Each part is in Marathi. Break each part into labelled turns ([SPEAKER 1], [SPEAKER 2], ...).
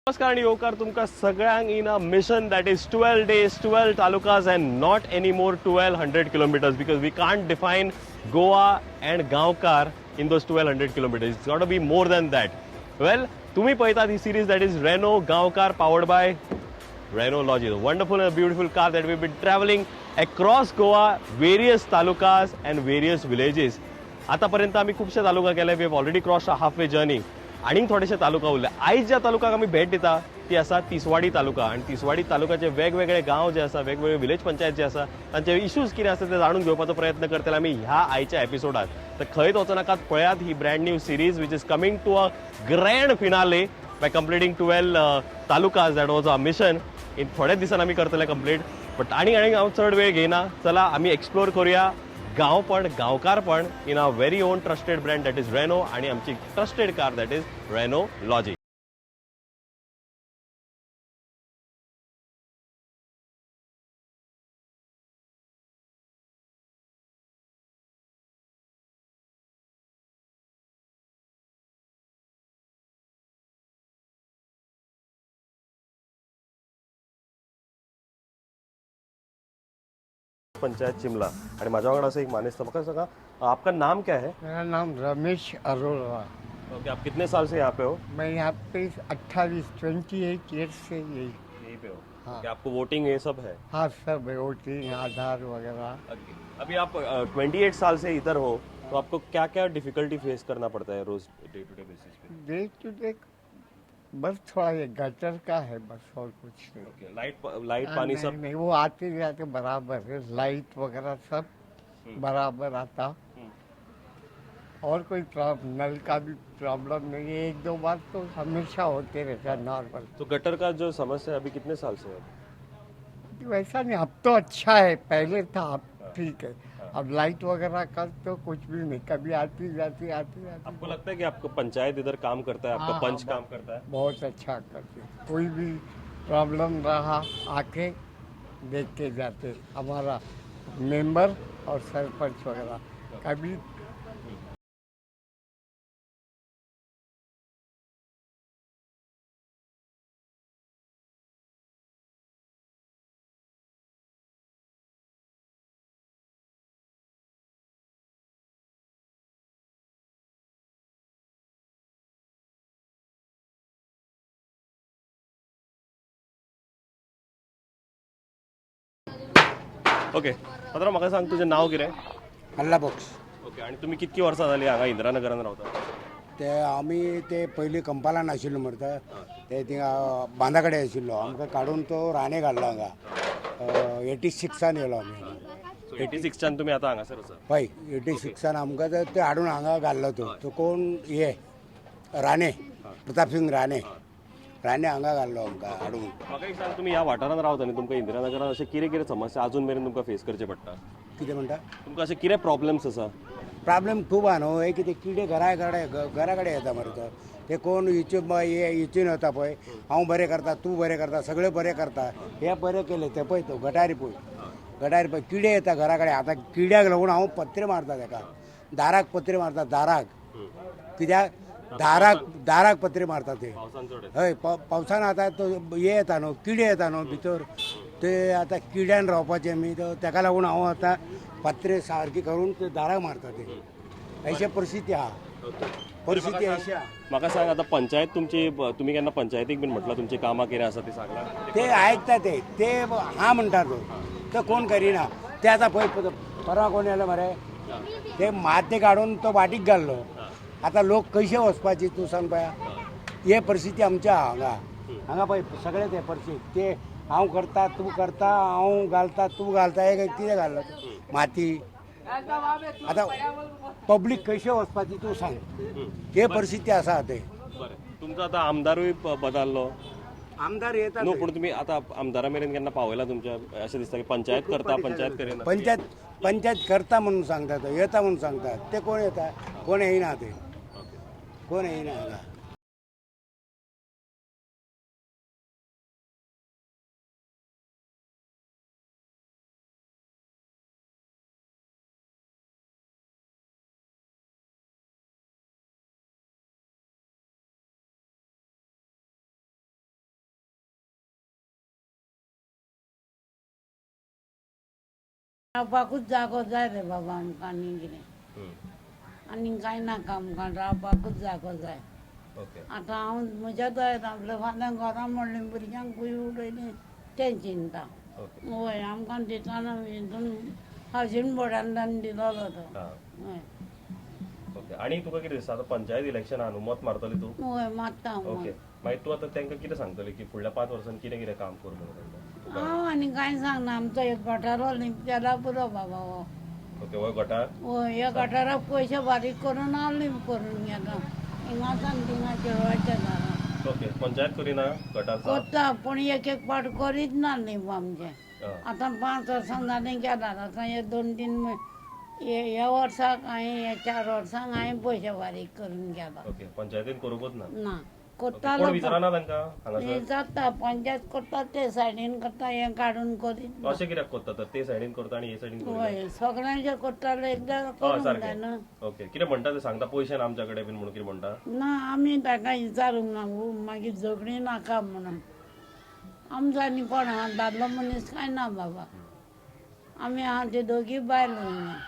[SPEAKER 1] नमस्कार आणि येवकार तुमकां सगळ्यांक in a mission that is 12 days, 12 talukas and not anymore 1200 kilometers because we can't define Goa and Gaonkar in those 1200 kilometers. It's got to be more than that. Well, तुम्ही पळयतात ही series that is Renault Gaonkar powered by Renault Logi. A wonderful and beautiful car that we've been traveling across Goa, various talukas and various villages. आतापर्यंत आम्ही खूपशे तालुका केले. We have already crossed a half way journey. आणि थोडेशे तालुका उरले. आयज ज्या तालुकाक आम्ही भेट दिता ती आसा तिसवाडी तालुका आणि तिसवाडी तालुक्याचे वेगवेगळे गांव जे आसा वेगवेगळे विलेज पंचायत जे आसा तांचे इश्यूज कितें आसा ते जाणून घेवपाचो प्रयत्न करतले आमी ह्या आयच्या एपिसोडात. तर खंयच वचो नाकात, पळयात ही brand new series which is coming to a grand finale by completing 12 talukas that was a mission. इन थोड्याच दिसान आमी करतले कंप्लीट. बट आणि हांव चड वेळ घेयना, चला आमी एक्सप्लोर करूया गांवपण गांवकारपण in a very own trusted brand that is Renault आणि आमची trusted car that is Renault Lodgy. Panchayat Shimla आणि माझ्या वांगडा असं एक माणूस म्हाका सांगा, आपका नाम क्या है?
[SPEAKER 2] मेरा नाम रमेश अरोड़ा।
[SPEAKER 1] ओके, आप कितने साल से यहाँ पे हो?
[SPEAKER 2] मैं यहाँ पे 28 ईयर्स से
[SPEAKER 1] यहीं पे हो.
[SPEAKER 2] हाँ।
[SPEAKER 1] ओके, आपको वोटिंग ये सब है?
[SPEAKER 2] हाँ सब वोटिंग आधार वगैरह।
[SPEAKER 1] ओके. अभी आप 28 साल से इधर हो, तो आपको क्या क्या डिफिकल्टी फेस करना पड़ता है रोज डे टू डे बेसिस पे?
[SPEAKER 2] डे टू डे बस थोड़ा ये गटर का है, बस और कुछ नहीं।
[SPEAKER 1] ओके, लाइट पानी
[SPEAKER 2] नहीं,
[SPEAKER 1] सब?
[SPEAKER 2] नहीं, वो आते जाते बराबर है, लाइट वगैरह सब बराबर आता। और कोई नल का भी प्रॉब्लम नहीं है, एक दो बार तो हमेशा होते रहता है नॉर्मल।
[SPEAKER 1] तो गटर का जो समस्या है अभी कितने साल से है?
[SPEAKER 2] वैसा नहीं, अब तो अच्छा है, पहले था, अब ठीक है। अब लाइट वगैरह का तो कुछ भी नहीं, कभी आती जाती आती जाती।
[SPEAKER 1] आपको लगता है कि आपको पंचायत इधर काम करता है, आपका
[SPEAKER 2] हाँ,
[SPEAKER 1] पंच
[SPEAKER 2] हाँ,
[SPEAKER 1] काम करता है?
[SPEAKER 2] बहुत अच्छा करते, कोई भी प्रॉब्लम रहा आके देख के जाते हमारा मेंबर और सरपंच वगैरह। कभी
[SPEAKER 1] ओके, पात्रांव म्हाका सांग, तुझें नाव कितें?
[SPEAKER 3] हल्ला बॉक्स.
[SPEAKER 1] ओके, आणि तुम्ही कितकी वर्सां जाली हांगा इंदिरानगरान रावता?
[SPEAKER 3] ते आमी ते पयलीं कंपालान आशिल्लो मरता ते थिंगा बांदा कडेन आशिल्लो, आमकां काडून तो राणे घाल्लो हांगा. 86 येयलो आमी.
[SPEAKER 1] 86च्यान तुम्ही आता हांगासर आसा?
[SPEAKER 3] हय, 86 आमकां ते हाडून हांगा घाल्लो तो कोण हे राणे, प्रताप सिंग राणे हांगा घाल्लो आमकां हाडून.
[SPEAKER 1] म्हाका एक सांग, तुम्ही ह्या वाठारांत रावता न्ही, तुमकां इंदिरानगरान अशें कितें कितें समस्या अजून मेरेन तुमकां फेस करचे पडटा?
[SPEAKER 3] कितें म्हणटा?
[SPEAKER 1] तुमकां अशें कितें प्रॉब्लेम्स आसा?
[SPEAKER 3] प्रॉब्लेम खूब आहा न्हू. हे कितें किडे घरा कडेन येता मरे तो. ते कोण हिचून येता पळय, हांव बरें करता, तूं बरें करता, सगळे बरें करता, हे बरें केले ते पळय तो गटारी पळय किडे येता घरा कडेन. आतां किड्याक लागून हांव पत्रे मारता ताका, दाराक पत्रे मारता, दाराक. कित्याक दाराक पत्रे मारता ते. हय, पावसान आतां तो हे येता न्हू, किडे येता न्हू भितर, ते आतां किड्यान रावपाचें मी, ताका लागून हांव आतां पत्रे सारकी करून ते दाराक मारता ते. अशी परिस्थिती आहा. परिस्थिती अशी आहा.
[SPEAKER 1] म्हाका सांग, आता पंचायत तुमची, तुम्ही केन्ना पंचायतीक बीन म्हटलं तुमची कामां कितें आसा ती सांगला?
[SPEAKER 3] ते आयकता ते हा म्हणटा तो कोण करिना. ते आतां पळय परवा कोण येलो मरे, ते माती काडून तो वाटीक घाल्लो. आता लोक कशे वचपाचे तूं सांग पळया. हे परिस्थिती आमच्या हांगा पळय सगळे ते परिस्थिती. ते हांव करता, तूं करता, हांव घालता, तूं घालता, हे कितें घाल्लो माती. आता पब्लीक कशे वचपाची तूं सांग. हे परिस्थिती आसा ते.
[SPEAKER 1] बरें, तुमचो आतां आमदारूय बदललो
[SPEAKER 3] आमदार येता
[SPEAKER 1] न्हू, पूण तुमी आतां आमदारा मेरेन केन्ना पावयला तुमच्या? अशें दिसता की पंचायत करता, पंचायत करिना.
[SPEAKER 3] पंचायत करता म्हणून सांगता, तो येता म्हणून सांगता. ते कोण येता? कोण येयना ते. कोण येयना हांगा.
[SPEAKER 4] रावपाकूच जागो जाय रे बाबा आमकां आनी कितें आनी कांय नाका आमकां रावपाकूच जागो जाय
[SPEAKER 1] ओके
[SPEAKER 4] आतां हांव म्हज्या दोळ्यान आपल्या फाल्यां घरां मोडलीं भुरग्यांक खंय उडयलीं तें चिंता
[SPEAKER 1] ओके
[SPEAKER 4] हय आमकां दिताना हितून हावजींग बोर्डांतल्यान दिलोलो तो
[SPEAKER 1] हां
[SPEAKER 4] हय
[SPEAKER 1] ओके आनी तुका कितें दिसता आतां पंचायत इलेक्शन आहा न्हू मत मारतली तूं
[SPEAKER 4] हय मारता हांव
[SPEAKER 1] ओके मागीर तूं आतां तांकां कितें सांगतली की फुडल्या 5 वर्सांनी कितें कितें काम कर म्हणून तांकां
[SPEAKER 4] हांव आनी कांय सांगना आमचो एक गटारो लिंक केला पुरो बाबा हो
[SPEAKER 1] ओके हो गटार
[SPEAKER 4] हय ह्या गटाराक पयशे बारीक करून हांव लिंक करून घेता हिंगासान थिंगा चेडवाच्या दारां
[SPEAKER 1] ओके पंचायत करिना गटार साफ
[SPEAKER 4] करता पूण एक एक पाट करीत ना लिंक आमचें
[SPEAKER 1] हां
[SPEAKER 4] आतां 5 वर्सां जालीं केल्यात आतां हे 2-3 ह्या वर्साक हांवें हे 4 वर्सांक हांवें पयशे बारीक करून गेला
[SPEAKER 1] ओके पंचायतीन करूंकूच ना
[SPEAKER 4] ना
[SPEAKER 1] कोण
[SPEAKER 4] करतालो
[SPEAKER 1] विचारना तांकां हांगासर
[SPEAKER 4] हे जाता पंचायत करता ते सायडीन करता हे काडून करीत ना.
[SPEAKER 1] अशें कित्याक करता तर ते सायडीन करता आनी हे सायडीन करता
[SPEAKER 4] हय सगळ्यांचे करताले एकदां करूंक जाय
[SPEAKER 1] सारकें
[SPEAKER 4] ना
[SPEAKER 1] ओके कितें म्हणटा ते सांगता पयशे ना आमच्या कडेन बीन म्हणून कितें म्हणटा
[SPEAKER 4] ना आमी ताका विचारूंक ना मागीर झगडी नाका म्हणून आमचो आनी कोण आहा दादलो मनीस कांय ना बाबा आमी आहा ते दोगी बायल हिंगा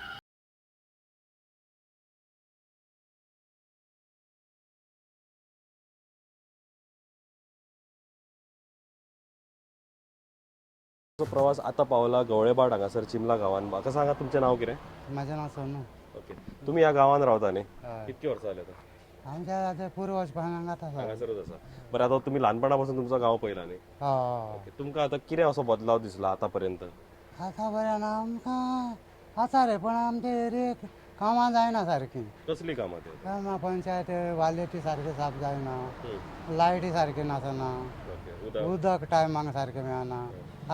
[SPEAKER 1] प्रवास आता पावला गवळेबाट हांगासर चिमला गांवान म्हाका सांगा तुमचें नांव कितें
[SPEAKER 5] माझं नाव सोनू
[SPEAKER 1] ओके तुमी ह्या गांवान रावता न्ही
[SPEAKER 5] हय.
[SPEAKER 1] कितकी वर्सां जाली आतां
[SPEAKER 5] आमच्या आतां पुर्वज हांगाच आसा
[SPEAKER 1] हांगासरच आसा बरें आतां तुमी ल्हानपणा पासून तुमचो गांव पयला न्ही
[SPEAKER 5] हय
[SPEAKER 1] ओके तुमकां आतां कितें असो बदलाव दिसला आतां पर्यंत
[SPEAKER 5] आतां बरें ना आमकां आसा रे पण आमच्या एरियेक कामां जायना सारकीं
[SPEAKER 1] कसली कामां ते
[SPEAKER 5] कामां पंचायत वालेटी सारके साफ जायना लायटी सारकी नासना
[SPEAKER 1] ओके उदक
[SPEAKER 5] उदक टायमाक सारकें मेळना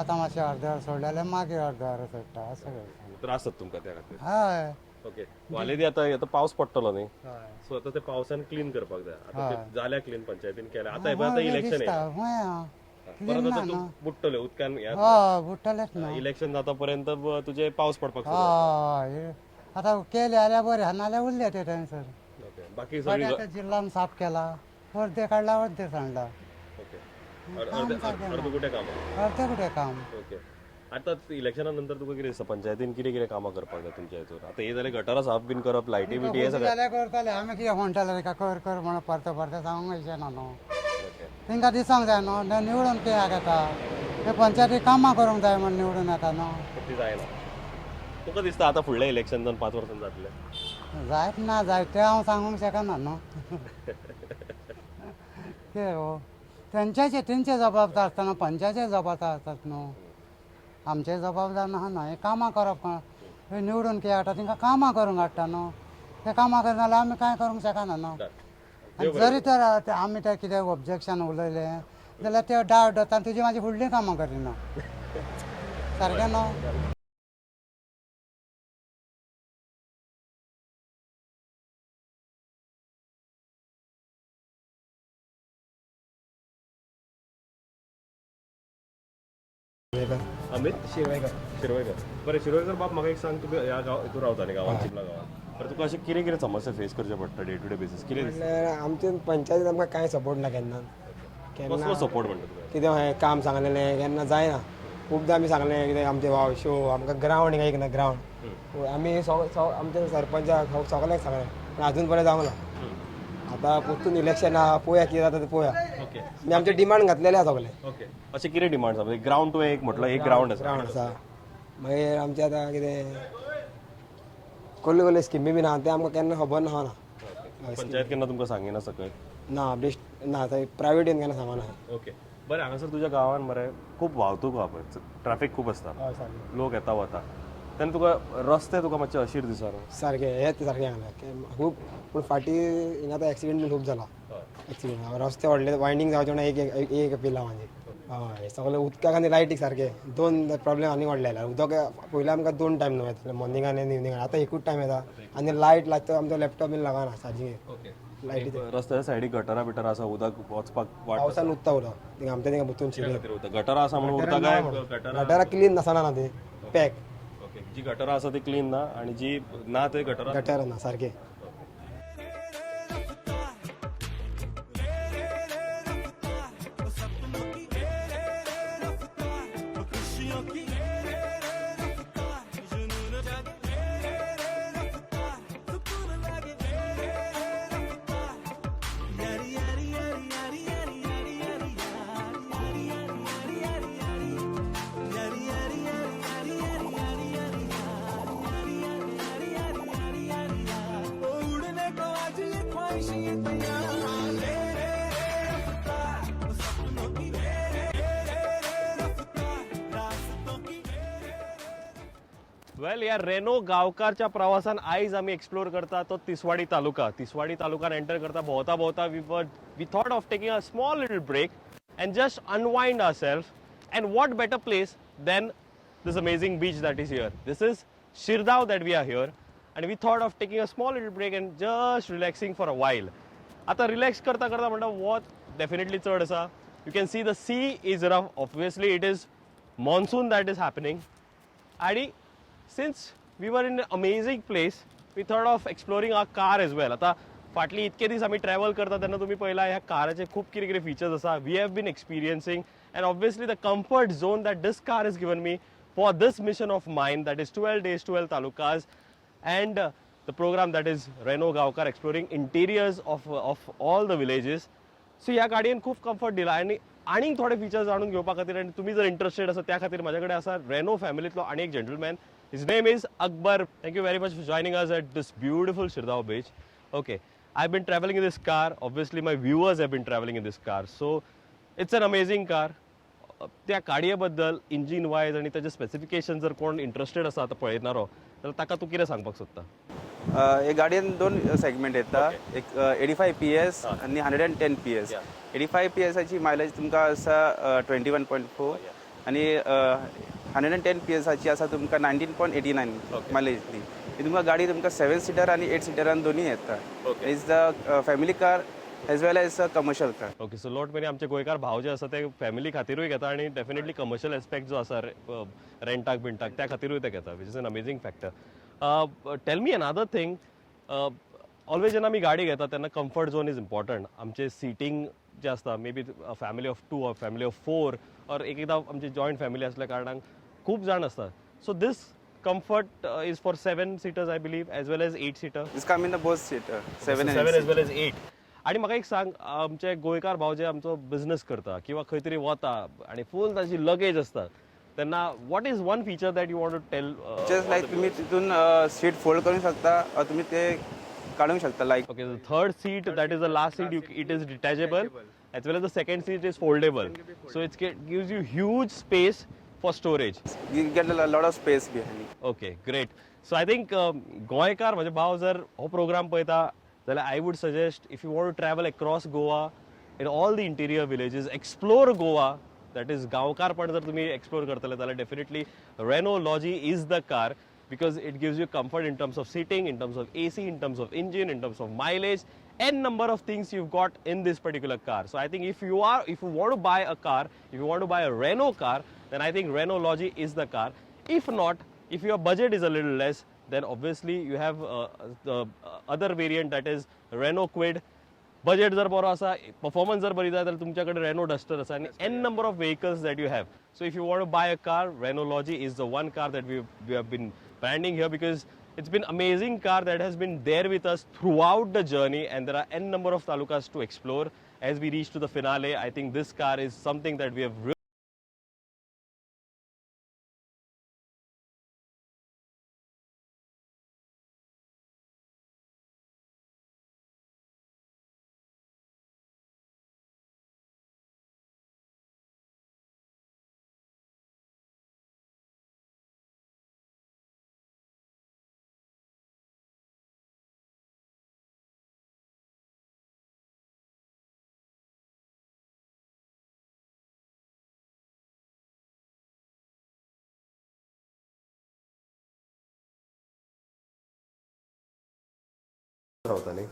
[SPEAKER 5] आतां मातशें अर्देवर सोडलें जाल्यार मागीर अर्देवर सोडटा अशें करता
[SPEAKER 1] त्रास जाता तुमकां त्या खातीर
[SPEAKER 5] हय
[SPEAKER 1] ओके वालेदी आतां पावस पडटलो न्ही
[SPEAKER 5] हय
[SPEAKER 1] सो आतां ते पावसान क्लीन करपाक जाय आतां
[SPEAKER 5] हय.
[SPEAKER 1] ते जाल्या क्लीन पंचायतीन केल्या आतां हे इलेक्शन
[SPEAKER 5] दिसता
[SPEAKER 1] येयला
[SPEAKER 5] हय
[SPEAKER 1] परत आतां तूं बुडटले उदकान
[SPEAKER 5] हय बुडटलेच ना
[SPEAKER 1] इलेक्शन जाता पर्यंत तुजे पावस पडपाक सुरू
[SPEAKER 5] हय आतां केले जाल्यार बरें नाल्यार उरले ते थंयसर
[SPEAKER 1] ओके बाकी सगळी
[SPEAKER 5] आता जिल्ह्यान साफ केला अर्धे काढला अर्धे सांडला
[SPEAKER 1] ओके अर्ध कुठे काम
[SPEAKER 5] अर्धे कुठे काम
[SPEAKER 1] ओके आतां इलेक्शना नंतर तुका कितें दिसता पंचायतीन कितें कितें कामां करपाक जाय तुमच्या हितून आतां हे जालें गटारां साफ बीन करप लायटी बिटी हे सगळें
[SPEAKER 5] जाल्यार करताले आमी कितें म्हणटाले का कर कर म्हणून परते परते सांगूंक येचे ना न्हू
[SPEAKER 1] ओके
[SPEAKER 5] तांकां दिसांक जाय न्हू ते निवडून कित्याक येता ते पंचायती कामां करूंक जाय म्हण निवडून येता न्हू
[SPEAKER 1] पण ती जायना तुका दिसता आतां फुडल्या इलेक्शन जावन 5 वर्सां जातलें
[SPEAKER 5] जायत ना जायत ते हांव सांगूंक शकना न्हू ते हो तेंचे जबाबदार आसतना पंचायतीचे जबाबदार आसतात न्हू आमचे जबाबदार ना ना हे कामां करप हे निवडून कितें हाडटा तांकां कामां करूंक हाडटा न्हू ते कामां करना जाल्यार आमी कांय करूंक शकना न्हू आनी जरी तर आमी ते कितें ऑब्जेक्शन उलयलें जाल्यार ते डावट जाता तुजी म्हाजी फुडलीं कामां करिना सारकें न्हू
[SPEAKER 1] अमित शिरवयकर बरें शिरवयकर बाब म्हाका एक सांग तुका ह्या गांव हितून रावता न्ही गांवान चिमला गांवान बरें तुका अशें कितें कितें समस्या फेस करचे पडटा डे टू डे बेसीस कितें दिसता
[SPEAKER 6] म्हणल्यार आमचे पंचायतीन आमकां कांय सपोर्ट ना केन्ना
[SPEAKER 1] कसलो सपोर्ट म्हणटा तुका
[SPEAKER 6] कितें हें काम सांगलेलें केन्ना जायना खूबदां आमी सांगलें कितें आमचे वाव शो आमकां ग्रावंड हिंगा एक ना ग्रावंड आमी आमच्या सरपंचाक सगळ्यांक सांगलें पूण आजून पर्यंत जावंक ना आतां परतून इलेक्शन आहा पळोवया कितें जाता तें पळोवया
[SPEAKER 1] ओके
[SPEAKER 6] आमी आमचे डिमांड घातलेले आहा सगळे
[SPEAKER 1] ओके अशें कितें डिमांड आसा ग्रावंड टू एक म्हटलं एक ग्रावंड आसा
[SPEAKER 6] ग्रावंड आसा मागीर आमचे आतां कितें कसल्यो कसल्यो स्किमी बीन आहा ते आमकां केन्ना खबर ना
[SPEAKER 1] पंचायत केन्ना तुमकां सांगिना सकयल
[SPEAKER 6] ना बेस्ट ना थंय प्रायवेटीन केन्ना सांगना
[SPEAKER 1] ओके बरें हांगासर तुज्या गांवान मरे खूब वाहतूक आहा पळय ट्रॅफिक खूब आसता
[SPEAKER 6] हय सारकें
[SPEAKER 1] लोक येता वता तेन्ना तुका रस्ते तुका मातशे अशीर दिसना
[SPEAKER 6] सारकें हेच सारकें सांगलें खूब पूण फाटीं हिंगा आतां एक्सिडेंट बीन खूब जाला एक्सिडेंट रस्ते व्हडले वायंडींग जावचे ना एक पिला म्हणजे हय सगळें उदकाक आनी लायटीक सारकें 2 प्रॉब्लेम आनी व्हडले आयला उदक पयलीं आमकां 2 टायम न्हू येताले मॉर्निंगान आनी इवनिंगान आतां एकूच टायम येता आनी लायट लागता आमचो लॅपटॉप बीन लागना चार्जिंगेक
[SPEAKER 1] ओके
[SPEAKER 6] लायटी
[SPEAKER 1] रस्त्याच्या सायडीक गटारां बिटारां आसा उदक वचपाक वाट
[SPEAKER 6] पावसान उदता उदक थिंगा आमच्या थिंगा भितून शिरले
[SPEAKER 1] खातीर उरता गटारां आसा म्हणून उरता काय गटारां
[SPEAKER 6] गटारां क्लीन नासना ना ती पॅक
[SPEAKER 1] ओके जी गटारां आसा ती क्लीन ना आनी जी ना ते गटारां
[SPEAKER 6] गटारां ना सारकें
[SPEAKER 1] वेल या रेनो गांवकारच्या प्रवासान आयज आमी एक्सप्लोर करता तो तिसवाडी तालुका एंटर करता भोवता भोवता we thought of taking a small little break and just unwind ourselves. And what better place than this amazing beach that is here. This is Shirdao that we are here, and we thought of taking a small little break and just relaxing for a while. आता रिलॅक्स करता करता म्हणटा वोत डेफिनेटली चड आसा. You can see the sea is rough. Obviously it is monsoon that is happening. आणि since we were in an amazing place, we thought of exploring our car as well. आता फाटली इतके दीस आम्ही ट्रॅव्हल करता तेन्ना तुम्ही पळयला ह्या काराचे खूप कितें कितें फीचर्स आसा. We have been experiencing and obviously the comfort zone that this car has given me for this mission of mine, that is 12 days 12 talukas, and the program that is Reno Gaokar exploring interiors of all the villages. So ह्या गाडयेन खूप कम्फर्ट दिला आणि थोडे फीचर्स जाणून घेवपा खातीर आनी तुमी जर इंटरेस्टेड आसा त्या खातीर म्हाजे कडेन आसा रेनो फॅमिलीतलो आनी एक gentleman. His name is Akbar. Thank you very much for joining us at this beautiful Shirdon beach. Okay, I've been traveling in this car. Obviously, my viewers have been traveling in this car. So, it's an amazing car. त्या गाडयेबद्दल इंजिन वायज आणि त्याचे स्पेसिफिकेशन जर कोण इंटरेस्टेड आसा आता पळयणारो जाल्यार ताका तूं कितें सांगपाक सोदता?
[SPEAKER 7] हे गाडयेन दोन सेगमेंट येता. एक 85 PS आणि 110 PS. 85 PSची मायलेज तुमकां आसा 21.4 आणि 110 PSची आसा तुमकां 19.89 मायलेज ती. ही तुमकां गाडी तुमकां 7 सीटर आणि 8 सीटरान दोन्ही येता. Is the family car as well as a commercial car.
[SPEAKER 1] Okay, so lot many आमचे गोंयकार भाव जे आसा ते फॅमिली खातीरूय घेता आणि डेफिनेटली कमर्शियल एस्पेक्ट जो आसा रेंटाक बिंटाक त्या खातीरूय ते घेता, which is an amazing factor. Tell me another thing. Always जेन्ना आमी गाडी घेता तेन्ना कम्फर्ट झोन इज इम्पॉर्टंट. आमचे सिटींग जे आसता may be family of 2 or family of 4 or एकदा आमची जॉयंट फॅमिली असल्या कारणान खूप जाण आसतात. So this comfort is for 7 seaters I believe as well as 8 seater.
[SPEAKER 7] This come in the both seater 7
[SPEAKER 1] as well as 8. आणि म्हाका एक सांग, आमचे गोंयकार भाव जे आमचो बिझनेस करता किंवा खंय तरी वता आणि फूल ताची लगेज असता तेन्ना what is one feature that you want to tell?
[SPEAKER 7] Just like तुम्ही तिथून सीट फोल्ड करू शकता, तुम्ही ते काढू शकता. Like
[SPEAKER 1] okay, the third seat that is the last seat it is detachable as well as the second seat is foldable, so it gives you huge space for storage.
[SPEAKER 7] you get a lot of space behind it.
[SPEAKER 1] Okay, great. So I think गोंयकार म्हणजे भाव जर हो प्रोग्राम पळयता जाल्यार I would suggest if you want to travel across Goa in all the interior villages, explore Goa, that is गांवकारपण जर तुम्ही एक्सप्लोर करतले जाल्यार definitely Reno Logi is the car, because it gives you comfort in terms of seating, in terms of AC, in terms of engine, in terms of mileage, n number of things you've got in this particular car. So I think if you want to buy a car, if you want to buy a Renault car, then I think Renault Logi is the car. If not, if your budget is a little less, then obviously you have the other variant, that is Renault Kwid. Budget जर बरो आसा, परफॉर्मन्स जर बरी जाय जाल्यार तुमच्याकडे Renault Duster आसा आणि n number of vehicles that you have. So if you want to buy a car, Renault Logi is the one car that we have been branding here, because it's been amazing car that has been there with us throughout the journey, and there are n number of talukas to explore. As we reach to the finale, I think this car is something that we have really रावता न्ही.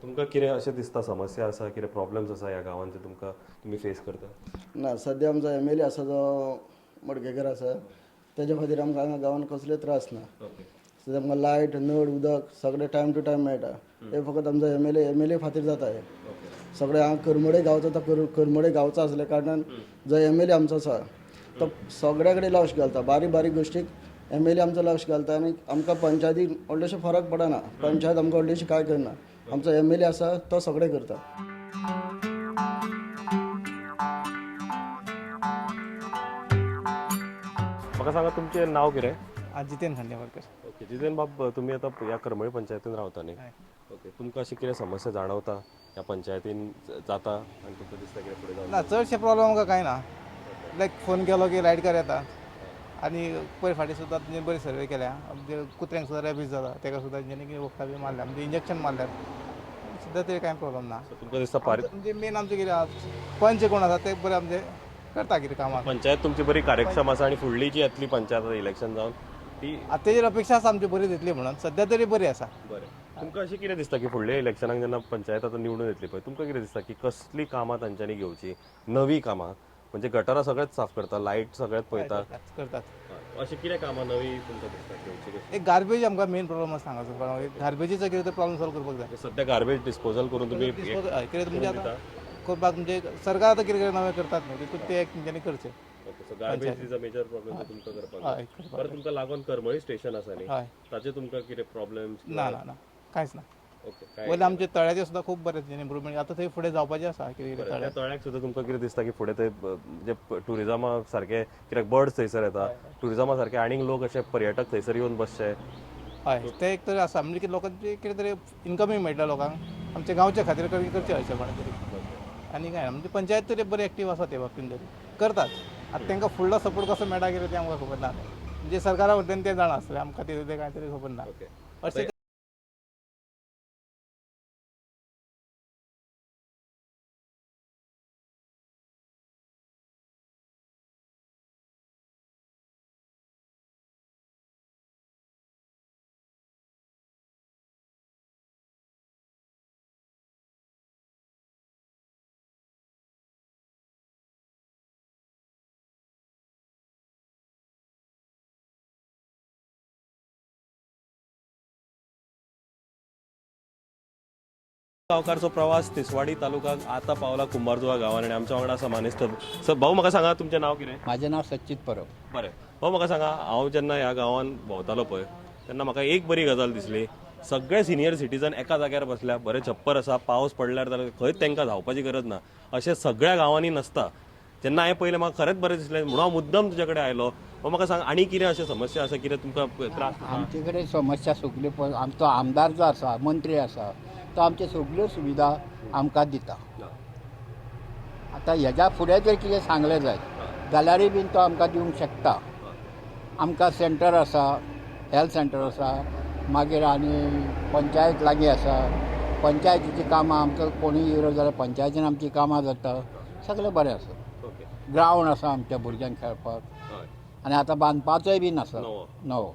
[SPEAKER 1] तुमकां कितें अशें दिसता समस्या आसा, कितें प्रॉब्लेम्स आसा ह्या गांवांत जे तुमी फेस करता?
[SPEAKER 8] ना, सद्या आमचो MLA आसा जो मडकेकर आसा, तेज्या खातीर आमकां हांगा गांवांत कसले त्रास ना. सद्या आमकां लायट, नळ, उदक सगळें टायम टू टायम मेळटा. हे फकत आमचो MLA खातीर जाता. हे सगळें हांगा करमडे गांवचो तो करमडे गांवचो आसल्या कारणान जो MLA आमचो आसा तो सगळ्या कडेन लक्ष घालता. बारीक बारीक गोश्टीक MLA आमचो लक्ष घालता आणि आमकां पंचायतीक व्हडलेशें फरक पडना. पंचायत आमकां व्हडलीशी कांय करना. आमचो MLA आसा तो सगळें करता.
[SPEAKER 1] म्हाका सांगा तुमचें नांव कितें?
[SPEAKER 9] जितेन खांडेवारकर.
[SPEAKER 1] ओके, जितेन बाब, तुम्ही आता ह्या करमळी पंचायतीन रावता न्ही. ओके, तुमकां अशी कितें समस्या जाणवता ह्या पंचायतीन जाता आनी तुमकां दिसता कितें फुडें जावन?
[SPEAKER 9] ना, चडशे प्रॉब्लेम आमकां कांय ना. लायक फोन केलो की लायट कार येता आनी पयर फाटीं सुद्दां तेंच्यांनी बरी सर्वे केल्या म्हणजे कुत्र्यांक सुद्दां रॅबीज जाता ताका सुद्दां तेंच्यांनी कितें वखदां बी मारल्या म्हणजे इंजेक्शन मारल्यात सद्या तरी कांय प्रॉब्लम ना.
[SPEAKER 1] तुमकां दिसता पारी
[SPEAKER 9] म्हणजे मेन आमचें कितें आसा पंच कोण आसा ते बरे आमचे करता कितें कामां.
[SPEAKER 1] पंचायत तुमची बरी कार्यक्षम आसा आनी फुडली जी येतली पंचायत आतां इलेक्शन जावन ती
[SPEAKER 9] आतां तेजेर अपेक्षा आसा आमची बरी जातली म्हणून सद्या तरी बरी आसा.
[SPEAKER 1] बरें. तुमकां अशें कितें दिसता की फुडल्या इलेक्शनाक जेन्ना पंचायत आतां निवडून येतली पळय तुमकां कितें दिसता की कसली कामां तांच्यांनी घेवची नवी कामां म्हणजे गटारां सगळेच साफ करता लायट सगळेच पळयता
[SPEAKER 9] करतात.
[SPEAKER 1] अशें कितें कामां नवी तुमकां दिसता घेवची कशी?
[SPEAKER 9] एक गार्बेज आमकां मेन प्रॉब्लम आसा हांगासर गार्बेजीचो कितें तर प्रॉब्लम सॉल्व करपाक जाय.
[SPEAKER 1] सध्या गार्बेज डिस्पोजल करून तुमी
[SPEAKER 9] कितें म्हणजे आतां करपाक म्हणजे सरकार आतां कितें कितें नवें करतात न्हू तितून ते एक तेंच्यांनी करचें.
[SPEAKER 1] Garbage is a major problem तुमकां करपाक
[SPEAKER 9] हय
[SPEAKER 1] बरं तुमकां लागून करमळी स्टेशन आसा न्ही
[SPEAKER 9] हय
[SPEAKER 1] ताचे तुमकां कितें प्रॉब्लेम
[SPEAKER 9] ना ना ना कांयच ना.
[SPEAKER 1] ओके काय
[SPEAKER 9] पयलीं आमचे तळ्याचे सुद्दां खूब बरें इम्प्रुवमेंट आतां थंय फुडें जावपाचें आसा कितें कितें
[SPEAKER 1] त्या
[SPEAKER 9] तळ्या
[SPEAKER 1] तळ्याक सुद्दां तुमकां कितें दिसता की फुडें ते म्हणजे टुरिजमा सारके कित्याक बर्ड्स थंयसर येता टुरिजमा सारके आनीक लोक अशे पर्यटक थंयसर येवन बसचे
[SPEAKER 9] हय ते एक तरी आसा म्हणजे की लोकांचे कितें तरी इन्कमींग मेळटा लोकांक आमच्या गांवच्या खातीर करचें अशें कोणा तरी आनी काय ना म्हणजे पंचायत तरी बरी एक्टीव आसा ते बाबतींत तरी करतात. आतां तांकां फुडलो सपोर्ट कसो मेळटा कितें तें आमकां खबर ना म्हणजे सरकारा वटेन तें जाणा आसतलें आमकां तें कांय तरी खबर ना अशें
[SPEAKER 1] गांवकारचो प्रवास तिसवाडी तालुकाक आता पावला कुंभारजुवा गांवांत आनी आमच्या वांगडा आसा मानेस्त सर भाऊ म्हाका सांगा तुमचें नांव कितें?
[SPEAKER 10] माझे नाव सच्चित परब.
[SPEAKER 1] बरें भाऊ म्हाका सांगा हांव जेन्ना ह्या गांवांत भोंवतालो पळय तेन्ना म्हाका एक बरी गजाल दिसली सगळे सिनियर सिटीजन एका जाग्यार बसल्या बरें छप्पर आसा पावस पडल्यार जाल्यार खंयच तांकां धांवपाची गरज ना अशें सगळ्या गांवांनी नसता. जेन्ना हांवें पयलें म्हाका खरेंच बरें दिसलें म्हणून हांव मुद्दम तुजे कडेन आयलो म्हाका सांग आनी कितें अशें समस्या आसा कितें तुमकां त्रास
[SPEAKER 10] आमचे कडेन समस्या सगल्यो पळय आमचो आमदार जो आसा मंत्री आसा तो आमचे सगल्यो सुविधा आमकां दिता. आतां हेज्या फुडें जर कितें सांगलें जाय जाल्यारूय बीन तो आमकां दिवंक शकता. आमकां सेंटर आसा हेल्थ सेंटर आसा मागीर आनी पंचायत लागीं आसा पंचायतीची कामां आमकां कोणूय येयलो जाल्यार पंचायतीन आमची कामां जाता सगळें बरें आसा. ग्रावंड आसा आमच्या भुरग्यांक खेळपाक आनी आतां बांदपाचोय बीन आसा नवो.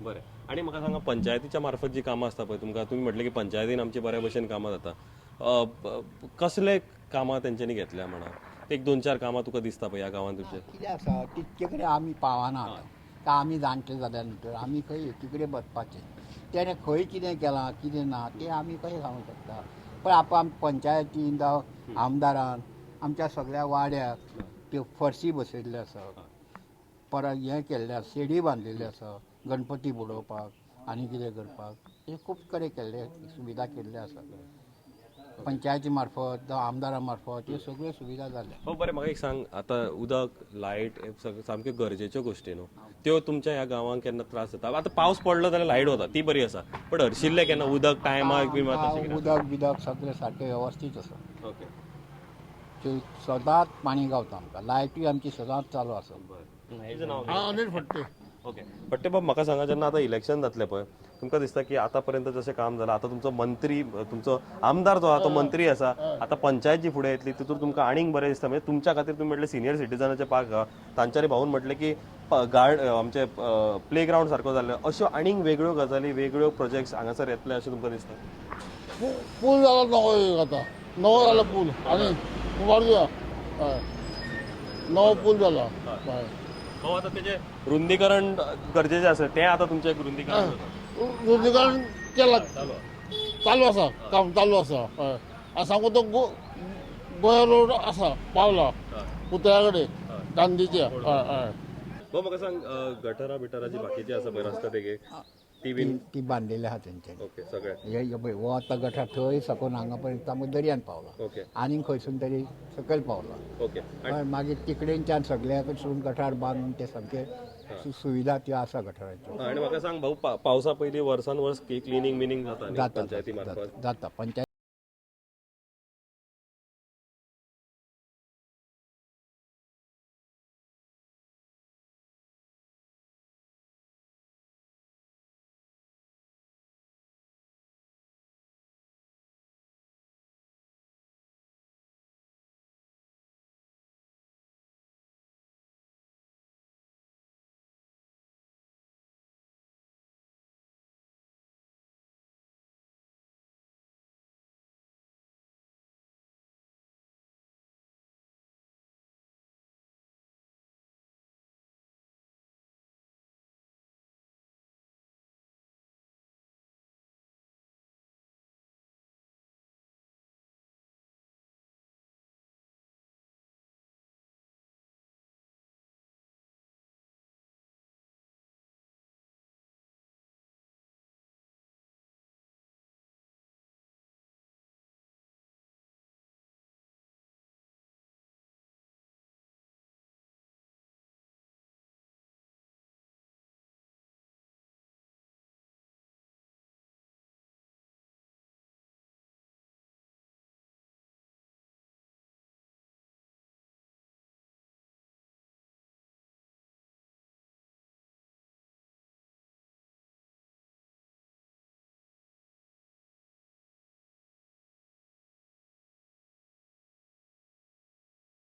[SPEAKER 1] बरें आनी म्हाका सांगा पंचायतीच्या मार्फत जी कामां आसता पळय तुमकां तुमी म्हटलें की पंचायतीन आमची बऱ्या भशेन कामां जाता कसले कामां तेंच्यांनी घेतल्या म्हणा एक दोन चार कामां तुका दिसता पळय ह्या गांवांत तुमचे
[SPEAKER 10] कितें आसा तितके कडेन आमी पावना काय आमी जाणटे जाल्या नंतर आमी खंय एकी कडेन बसपाचें तेणें खंय कितें केलां कितें ना तें आमी कशें सांगूंक शकता. पण आतां पंचायतीन जावं आमदारान आमच्या सगळ्या वाड्याक त्यो फरशी बसयल्ल्यो आसा परत हें केल्लें आसा शेडी बांदलेली आसा गणपती बुडोवपाक आनी कितें करपाक हे खूब कडेन केल्ले सुविधा केल्ले आसा पंचायती मार्फत जावं आमदारा मार्फत ह्यो सगळ्यो सुविधा जाल्या.
[SPEAKER 1] हो बरें म्हाका एक सांग आतां उदक लायट सामक्यो गरजेच्यो गोश्टी न्हू त्यो तुमच्या ह्या गांवांक केन्ना त्रास जाता आतां पावस पडलो जाल्यार लायट वता ती बरी आसा पण हरशिल्लें केन्ना उदक टायमाक बी
[SPEAKER 10] उदक बिदक सगळें सारकें वेवस्थीत आसा.
[SPEAKER 1] ओके
[SPEAKER 10] सदांच पाणी गावता आमकां लायटूय आमची सदांच चालू आसा.
[SPEAKER 2] अनिल फडते.
[SPEAKER 1] ओके फडटे बाब म्हाका सांगा जेन्ना आतां इलेक्शन जातलें पळय तुमकां दिसता की आतां पर्यंत जशें काम जालां आतां तुमचो मंत्री तुमचो आमदार जो आहा तो मंत्री आसा आतां पंचायत जी फुडें येतली तितून तुमकां आनीक बरें दिसता म्हणजे तुमच्या खातीर तुमी म्हटलें सिनियर सिटीजनाचे पार्क आहा तांच्यांनी भावून म्हटलें की आमचे प्ले ग्रावंड सारको जाल्लो अश्यो आनीक वेगळ्यो गजाली वेगळ्यो प्रोजेक्ट्स हांगासर येतले अशें तुमकां दिसता?
[SPEAKER 2] पूल जाला नवो आतां नवो जाला पूल आनी कुंभारजुवा हय नवो पूल जाला.
[SPEAKER 1] हो आतां तेजें रुंदीकरण गरजेचें आसा तें आतां तुमचें एक रुंदीकरण
[SPEAKER 2] रुंदीकरण केलां चालू आसा काम चालू आसा. हय आनी सांगू तो गोंय रोड आसा पावला पुतळ्या कडेन गांधीच्या. हय हय
[SPEAKER 1] हो म्हाका सांग गटारां बिटारां जी बाकीची आसा पळय रस्ता तेगे ती बीन
[SPEAKER 10] ती बांदलेली आहा तेंच्यांनी.
[SPEAKER 1] ओके सगळे
[SPEAKER 10] हे पळय हो आतां गटार थंय सकून हांगा पर्यंत आमकां दर्यान पावला
[SPEAKER 1] ओके
[SPEAKER 10] आनीक खंयसून तरी सकयल पावला.
[SPEAKER 1] ओके
[SPEAKER 10] पण मागीर तिकडेनच्यान सगळ्या कडसून गटार बांदून ते सामके सुविधा त्यो आसा गटाराच्यो.
[SPEAKER 1] आनी म्हाका सांग भाऊ पावसा पयलीं वर्सान वर्स क्लिनींग बिनींग जाता न्ही पंचायती मार्फत
[SPEAKER 10] जाता पंचायत